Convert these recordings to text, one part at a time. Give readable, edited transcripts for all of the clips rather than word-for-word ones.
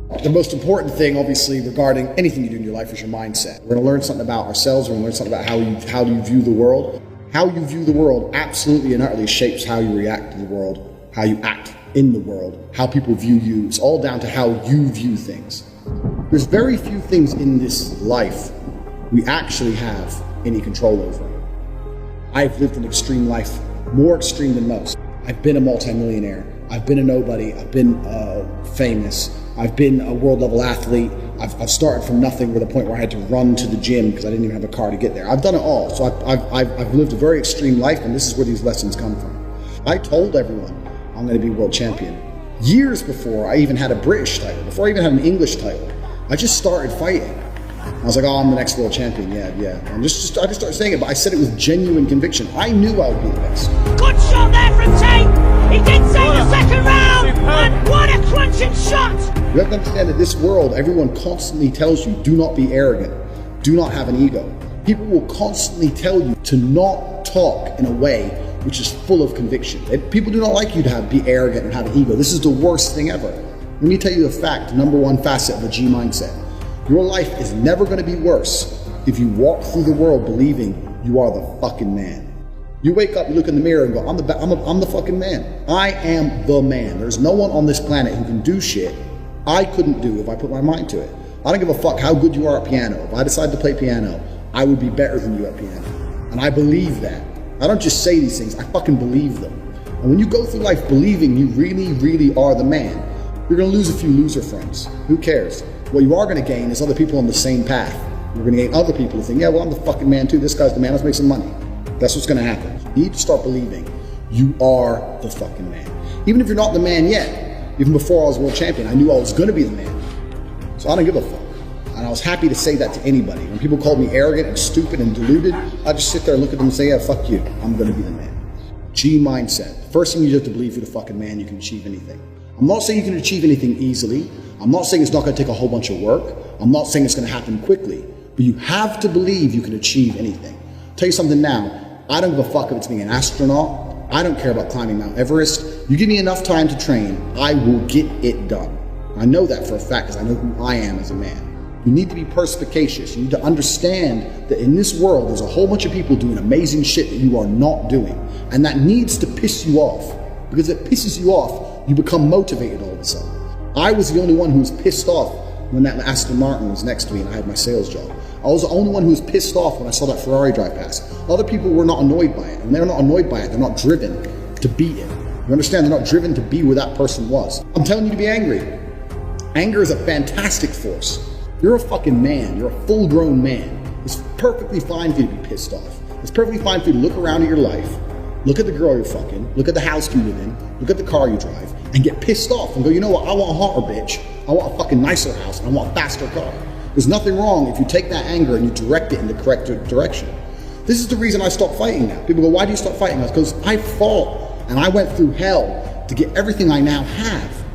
The most important thing, obviously, regarding anything you do in your life is your mindset. We're going to learn something about ourselves. We're going to learn something about how you view the world. How you view the world absolutely and utterly shapes how you react to the world, how you act in the world, how people view you. It's all down to how you view things. There's very few things in this life we actually have any control over. I've lived an extreme life, more extreme than most. I've been a multimillionaire. I've been a nobody. I've been famous. I've been a world level athlete. I've started from nothing to the point where I had to run to the gym because I didn't even have a car to get there. I've done it all. So I've lived a very extreme life, and this is where these lessons come from. I told everyone I'm going to be world champion years before I even had a British title, before I even had an English title. I just started fighting. I was like, oh, I'm the next world champion. Yeah. And I just started saying it, but I said it with genuine conviction. I knew I would be the best. Good shot there from Tate. He did say the second round, and what a crunching shot. You have to understand that this world, everyone constantly tells you, do not be arrogant. Do not have an ego. People will constantly tell you to not talk in a way which is full of conviction. People do not like you to be arrogant and have an ego. This is the worst thing ever. Let me tell you the fact, number one facet of a G mindset. Your life is never going to be worse if you walk through the world believing you are the fucking man. You wake up, you look in the mirror and go, I'm the fucking man. I am the man. There's no one on this planet who can do shit I couldn't do if I put my mind to it. I don't give a fuck how good you are at piano. If I decide to play piano, I would be better than you at piano. And I believe that. I don't just say these things, I fucking believe them. And when you go through life believing you really, really are the man, you're gonna lose a few loser friends. Who cares? What you are gonna gain is other people on the same path. You're gonna gain other people who think, yeah, well, I'm the fucking man too. This guy's the man, let's make some money. That's what's gonna happen. You need to start believing you are the fucking man. Even if you're not the man yet, even before I was world champion, I knew I was gonna be the man. So I don't give a fuck. And I was happy to say that to anybody. When people called me arrogant and stupid and deluded, I just sit there and look at them and say, yeah, fuck you. I'm gonna be the man. G mindset. First thing you have to believe you're the fucking man, you can achieve anything. I'm not saying you can achieve anything easily. I'm not saying it's not gonna take a whole bunch of work. I'm not saying it's gonna happen quickly, but you have to believe you can achieve anything. I'll tell you something now, I don't give a fuck if it's being an astronaut. I don't care about climbing Mount Everest. You give me enough time to train, I will get it done. I know that for a fact because I know who I am as a man. You need to be perspicacious. You need to understand that in this world, there's a whole bunch of people doing amazing shit that you are not doing. And that needs to piss you off. Because if it pisses you off, you become motivated all of a sudden. I was the only one who was pissed off when that Aston Martin was next to me and I had my sales job. I was the only one who was pissed off when I saw that Ferrari drive past. Other people were not annoyed by it. And they're not annoyed by it, they're not driven to beat it. You understand? They're not driven to be where that person was. I'm telling you to be angry. Anger is a fantastic force. You're a fucking man. You're a full-grown man. It's perfectly fine for you to be pissed off. It's perfectly fine for you to look around at your life, look at the girl you're fucking, look at the house you live in, look at the car you drive, and get pissed off and go, you know what, I want a hotter bitch. I want a fucking nicer house, and I want a faster car. There's nothing wrong if you take that anger and you direct it in the correct direction. This is the reason I stopped fighting now. People go, why do you stop fighting? Because I fought, and I went through hell to get everything I now have.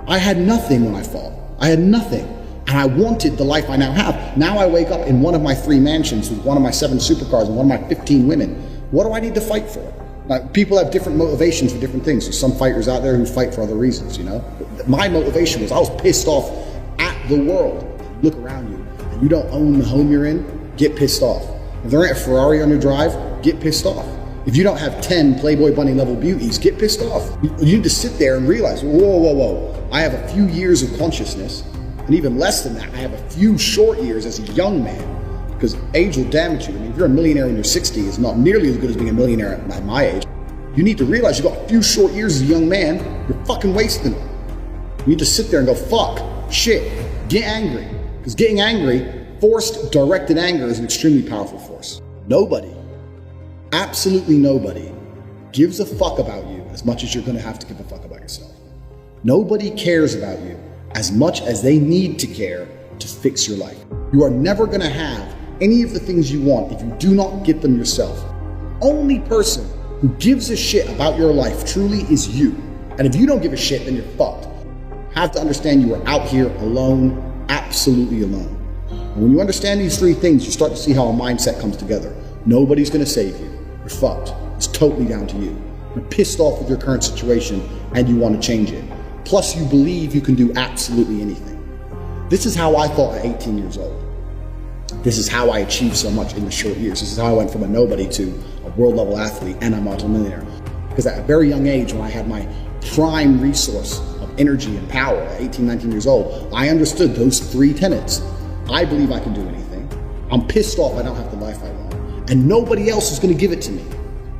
I had nothing when I fought. I had nothing. And I wanted the life I now have. Now I wake up in one of my 3 mansions with one of my 7 supercars and one of my 15 women. What do I need to fight for? Now, people have different motivations for different things. There's some fighters out there who fight for other reasons, you know? But my motivation was I was pissed off at the world. Look around you, and you don't own the home you're in, get pissed off. If there ain't a Ferrari on your drive, get pissed off. If you don't have 10 Playboy Bunny level beauties, get pissed off. You need to sit there and realize, whoa. I have a few years of consciousness. And even less than that, I have a few short years as a young man, because age will damage you. I mean, if you're a millionaire in your 60s, it's not nearly as good as being a millionaire at my age. You need to realize you've got a few short years as a young man, you're fucking wasting them. You need to sit there and go, fuck, shit, get angry. Because getting angry, forced, directed anger is an extremely powerful force. Nobody, absolutely nobody, gives a fuck about you as much as you're gonna have to give a fuck about yourself. Nobody cares about you as much as they need to care to fix your life. You are never gonna have any of the things you want if you do not get them yourself. Only person who gives a shit about your life truly is you. And if you don't give a shit, then you're fucked. You have to understand you are out here alone, absolutely alone. And when you understand these 3 things, you start to see how a mindset comes together. Nobody's gonna save you. You're fucked. It's totally down to you. You're pissed off with your current situation and you want to change it. Plus, you believe you can do absolutely anything. This is how I thought at 18 years old. This is how I achieved so much in the short years. This is how I went from a nobody to a world level athlete and a multimillionaire. Because at a very young age, when I had my prime resource of energy and power at 18, 19 years old, I understood those 3 tenets. I believe I can do anything. I'm pissed off I don't have the life I want. And nobody else is going to give it to me.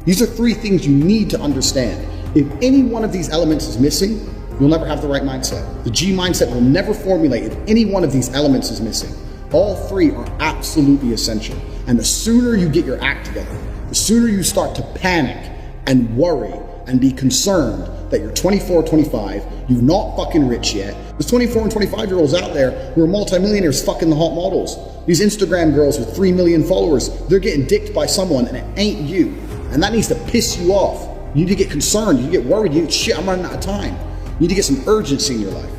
These are 3 things you need to understand. If any one of these elements is missing, you'll never have the right mindset. The G mindset will never formulate if any one of these elements is missing. All 3 are absolutely essential. And the sooner you get your act together, the sooner you start to panic and worry and be concerned that you're 24, 25, you're not fucking rich yet. There's 24 and 25 year olds out there who are multimillionaires fucking the hot models. These Instagram girls with 3 million followers, they're getting dicked by someone and it ain't you. And that needs to piss you off. You need to get concerned, you get worried, you get shit, I'm running out of time. You need to get some urgency in your life.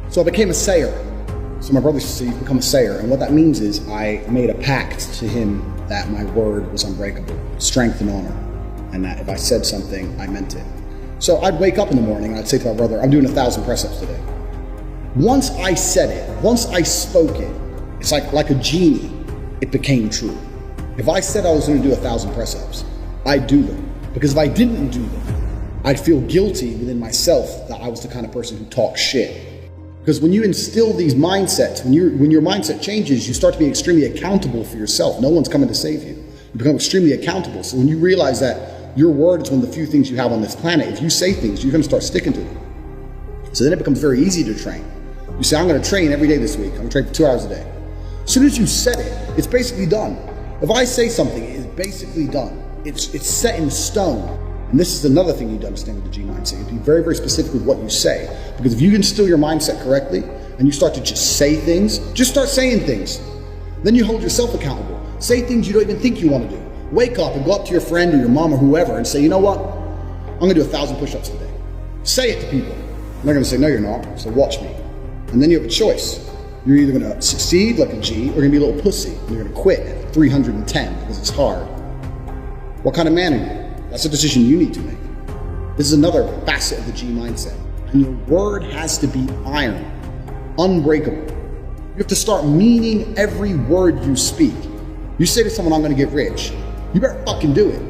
So I became a sayer. So my brother said, you've become a sayer. And what that means is I made a pact to him that my word was unbreakable, strength and honor. And that if I said something, I meant it. So I'd wake up in the morning and I'd say to my brother, I'm doing 1,000 press-ups today. Once I said it, once I spoke it, it's like a genie, it became true. If I said I was going to do 1,000 press-ups, I'd do them. Because if I didn't do them, I'd feel guilty within myself that I was the kind of person who talks shit. Because when you instill these mindsets, when your mindset changes, you start to be extremely accountable for yourself. No one's coming to save you. You become extremely accountable. So when you realize that your word is one of the few things you have on this planet, if you say things, you're going to start sticking to them. So then it becomes very easy to train. You say, I'm going to train every day this week. I'm going to train for 2 hours a day. As soon as you said it, it's basically done. If I say something, it is basically done. It's set in stone. And this is another thing you need to understand with the G mindset. You have to be very, very specific with what you say. Because if you instill your mindset correctly and you start to just say things, just start saying things. Then you hold yourself accountable. Say things you don't even think you want to do. Wake up and go up to your friend or your mom or whoever and say, you know what? I'm going to do 1,000 push-ups today. Say it to people. And they're going to say, no, you're not. So watch me. And then you have a choice. You're either going to succeed like a G or you're going to be a little pussy. And you're going to quit at 310 because it's hard. What kind of man are you? That's a decision you need to make. This is another facet of the G mindset. And your word has to be iron, unbreakable. You have to start meaning every word you speak. You say to someone, I'm going to get rich. You better fucking do it.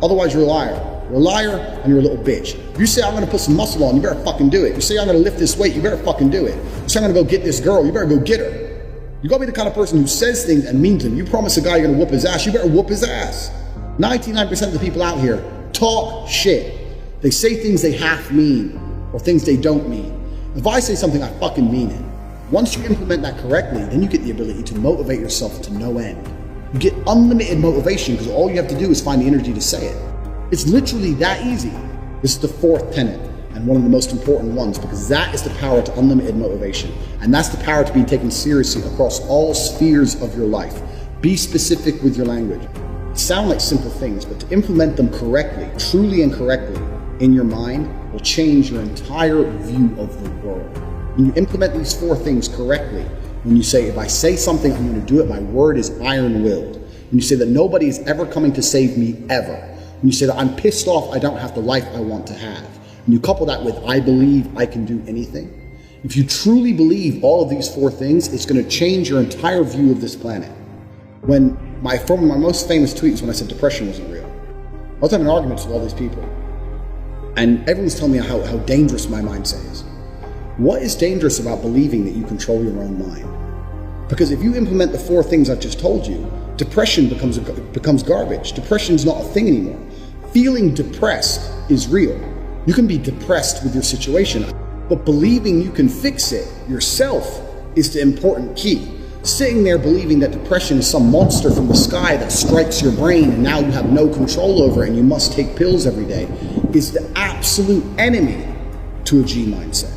Otherwise, you're a liar. You're a liar and you're a little bitch. If you say, I'm going to put some muscle on, you better fucking do it. You say, I'm going to lift this weight, you better fucking do it. You say, I'm going to go get this girl, you better go get her. You got to be the kind of person who says things and means them. You promise a guy you're going to whoop his ass, you better whoop his ass. 99% of the people out here talk shit. They say things they half mean or things they don't mean. If I say something, I fucking mean it. Once you implement that correctly, then you get the ability to motivate yourself to no end. You get unlimited motivation because all you have to do is find the energy to say it. It's literally that easy. This is the 4th tenet and one of the most important ones because that is the power to unlimited motivation. And that's the power to be taken seriously across all spheres of your life. Be specific with your language. Sound like simple things, but to implement them correctly, truly and correctly in your mind will change your entire view of the world. When you implement these 4 things correctly, when you say, if I say something, I'm going to do it, my word is iron-willed. When you say that nobody is ever coming to save me ever. When you say that I'm pissed off, I don't have the life I want to have. And you couple that with, I believe I can do anything. If you truly believe all of these 4 things, it's going to change your entire view of this planet. One of my most famous tweets when I said depression wasn't real. I was having arguments with all these people. And everyone's telling me how dangerous my mindset is. What is dangerous about believing that you control your own mind? Because if you implement the 4 things I've just told you, depression becomes garbage. Depression's not a thing anymore. Feeling depressed is real. You can be depressed with your situation, but believing you can fix it yourself is the important key. Sitting there believing that depression is some monster from the sky that strikes your brain and now you have no control over it and you must take pills every day is the absolute enemy to a G mindset.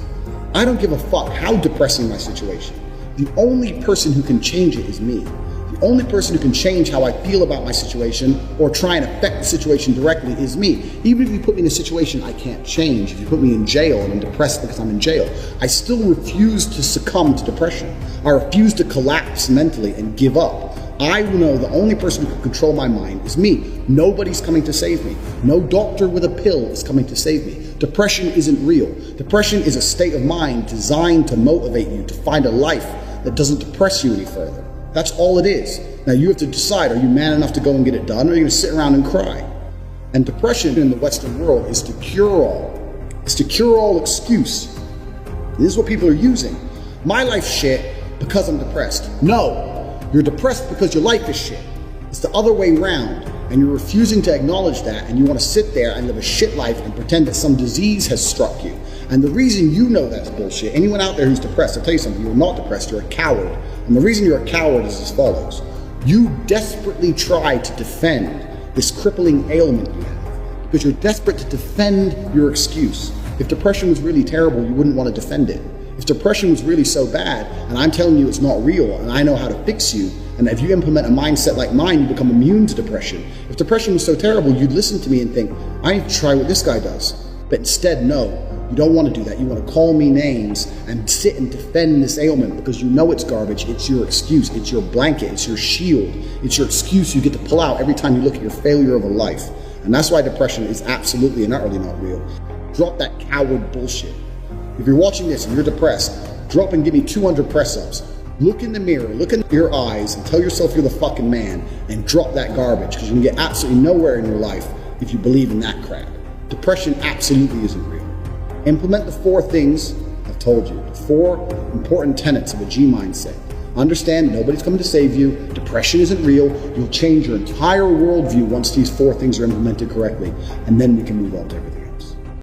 I don't give a fuck how depressing my situation. The only person who can change it is me. The only person who can change how I feel about my situation or try and affect the situation directly is me. Even if you put me in a situation I can't change, if you put me in jail and I'm depressed because I'm in jail, I still refuse to succumb to depression. I refuse to collapse mentally and give up. I know the only person who can control my mind is me. Nobody's coming to save me. No doctor with a pill is coming to save me. Depression isn't real. Depression is a state of mind designed to motivate you to find a life that doesn't depress you any further. That's all it is. Now you have to decide, are you man enough to go and get it done, or are you going to sit around and cry? And depression in the Western world is to cure all. It's to cure all excuse. This is what people are using. My life's shit because I'm depressed. No, you're depressed because your life is shit. It's the other way around, and you're refusing to acknowledge that, and you want to sit there and live a shit life and pretend that some disease has struck you. And the reason you know that's bullshit, anyone out there who's depressed, I'll tell you something, you're not depressed, you're a coward. And the reason you're a coward is as follows. You desperately try to defend this crippling ailment you have because you're desperate to defend your excuse. If depression was really terrible, you wouldn't want to defend it. If depression was really so bad, and I'm telling you it's not real, and I know how to fix you, and if you implement a mindset like mine, you become immune to depression. If depression was so terrible, you'd listen to me and think, I need to try what this guy does. But instead, no, you don't want to do that. You want to call me names and sit and defend this ailment because you know it's garbage. It's your excuse. It's your blanket. It's your shield. It's your excuse you get to pull out every time you look at your failure of a life. And that's why depression is absolutely and utterly not real. Drop that coward bullshit. If you're watching this and you're depressed, drop and give me 200 press-ups. Look in the mirror, look in your eyes, and tell yourself you're the fucking man, and drop that garbage, because you're gonna get absolutely nowhere in your life if you believe in that crap. Depression absolutely isn't real. Implement the 4 things I've told you, the 4 important tenets of a G mindset. Understand nobody's coming to save you. Depression isn't real. You'll change your entire worldview once these 4 things are implemented correctly, and then we can move on to everything.